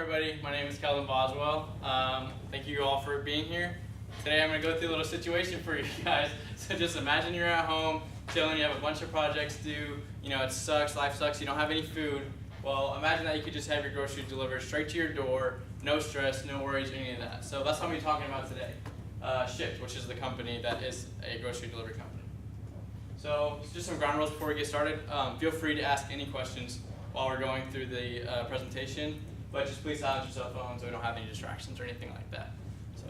everybody, my name is Keldon Boswell. Thank you all for being here. Today I'm going to go through a little situation for you guys. So just imagine you're at home, chilling, you have a bunch of projects due, it sucks, life sucks, you don't have any food. Well, imagine that you could just have your groceries delivered straight to your door, no stress, no worries, any of that. So that's what we'll be talking about today. Shipt, which is the company that is a grocery delivery company. So just some ground rules before we get started. Feel free to ask any questions while we're going through the presentation, but just please silence your cell phone so we don't have any distractions or anything like that. So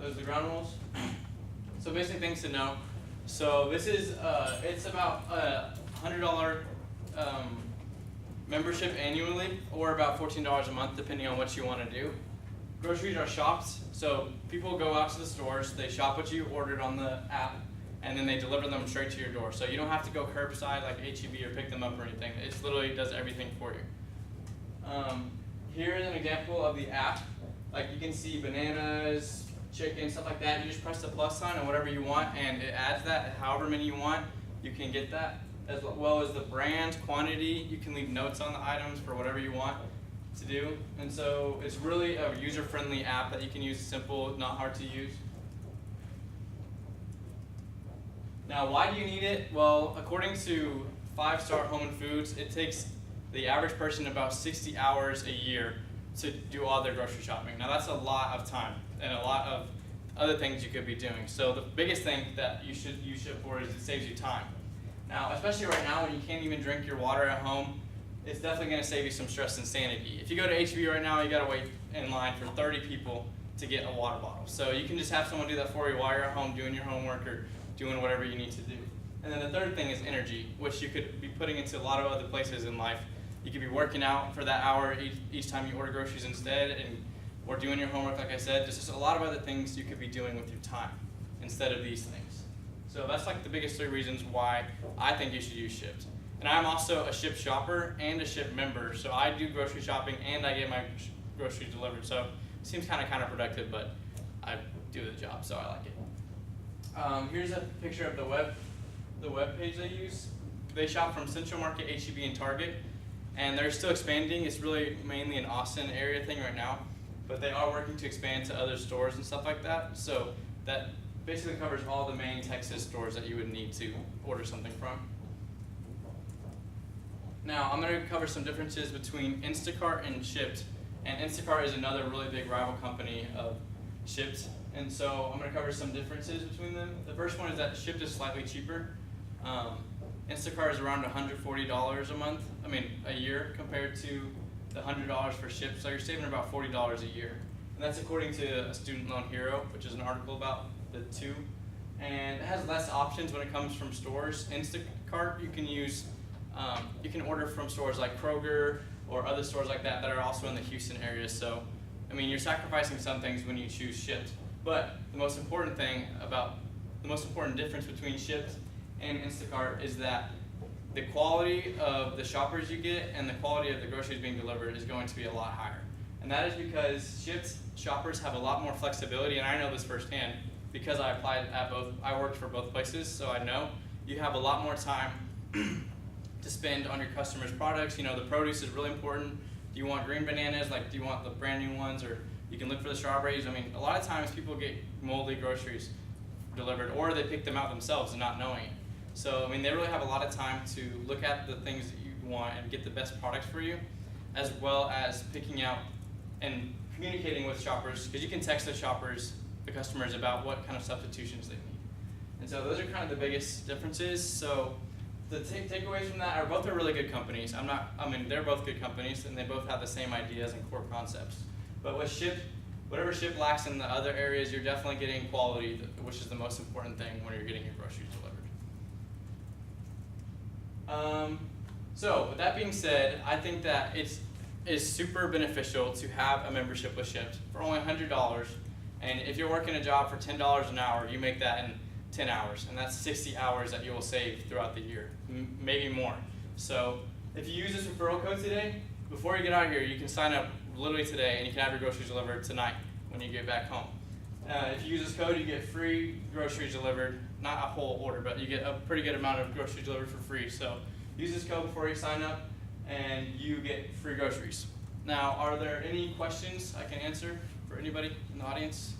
those are the ground rules. So basic things to know. So this is, it's about a $100 membership annually, or about $14 a month depending on what you want to do. Groceries are shopped, so people go out to the stores, they shop what you ordered on the app, and then they deliver them straight to your door. So you don't have to go curbside like HEB or pick them up or anything. It literally does everything for you. Here is an example of the app. Like you can see bananas, chicken, stuff like that. You just press the plus sign and whatever you want, and it adds that. However many you want, you can get that. As well as the brand, quantity. You can leave notes on the items for whatever you want to do. And so it's really a user-friendly app that you can use, simple, not hard to use. Now, why do you need it? Well, according to 5-Star Home and Foods, it takes the average person about 60 hours a year to do all their grocery shopping. Now, that's a lot of time and a lot of other things you could be doing. So the biggest thing that you should use Shipt for is it saves you time. Now, especially right now when you can't even drink your water at home, it's definitely going to save you some stress and sanity. If you go to HEB right now, you got to wait in line for 30 people to get a water bottle. So you can just have someone do that for you while you're at home doing your homework or doing whatever you need to do. And then the third thing is energy, which you could be putting into a lot of other places in life. You could be working out for that hour each time you order groceries instead, or doing your homework, like I said. There's just a lot of other things you could be doing with your time instead of these things. So that's like the biggest 3 reasons why I think you should use Shipt. And I'm also a Shipt shopper and a Shipt member, so I do grocery shopping and I get my groceries delivered. So it seems kind of counterproductive, but I do the job, so I like it. Here's a picture of the web page they use. They shop from Central Market, HEB, and Target, and they're still expanding. It's really mainly an Austin area thing right now, but they are working to expand to other stores and stuff like that. So that basically covers all the main Texas stores that you would need to order something from. Now, I'm going to cover some differences between Instacart and Shipt, and Instacart is another really big rival company of Shipt. And so I'm going to cover some differences between them. The first one is that Shipt is slightly cheaper. Instacart is around $140 a year compared to the $100 for Shipt. So you're saving about $40 a year. And that's according to a Student Loan Hero, which is an article about the two. And it has less options when it comes from stores. Instacart, you can order from stores like Kroger or other stores like that are also in the Houston area. So, you're sacrificing some things when you choose Shipt. But the most important difference between Shipt and Instacart is that the quality of the shoppers you get and the quality of the groceries being delivered is going to be a lot higher. And that is because Shipt shoppers have a lot more flexibility, and I know this firsthand because I applied at both. I worked for both places, so I know you have a lot more time to spend on your customers' products. The produce is really important. Do you want green bananas? Do you want the brand new ones, or you can look for the strawberries? A lot of times people get moldy groceries delivered, or they pick them out themselves and not knowing it. So, they really have a lot of time to look at the things that you want and get the best products for you, as well as picking out and communicating with shoppers, because you can text the customers about what kind of substitutions they need. And so those are kind of the biggest differences. So the takeaways from that are both are really good companies. They're both good companies, and they both have the same ideas and core concepts. But with Shipt, whatever Shipt lacks in the other areas, you're definitely getting quality, which is the most important thing when you're getting your groceries delivered. So with that being said, I think that it's super beneficial to have a membership with Shipt for only $100. And if you're working a job for $10 an hour, you make that in 10 hours, and that's 60 hours that you will save throughout the year, maybe more. So if you use this referral code today, before you get out of here, you can sign up literally today, and you can have your groceries delivered tonight when you get back home. If you use this code, you get free groceries delivered, not a whole order, but you get a pretty good amount of groceries delivered for free. So use this code before you sign up, and you get free groceries. Now, are there any questions I can answer for anybody in the audience?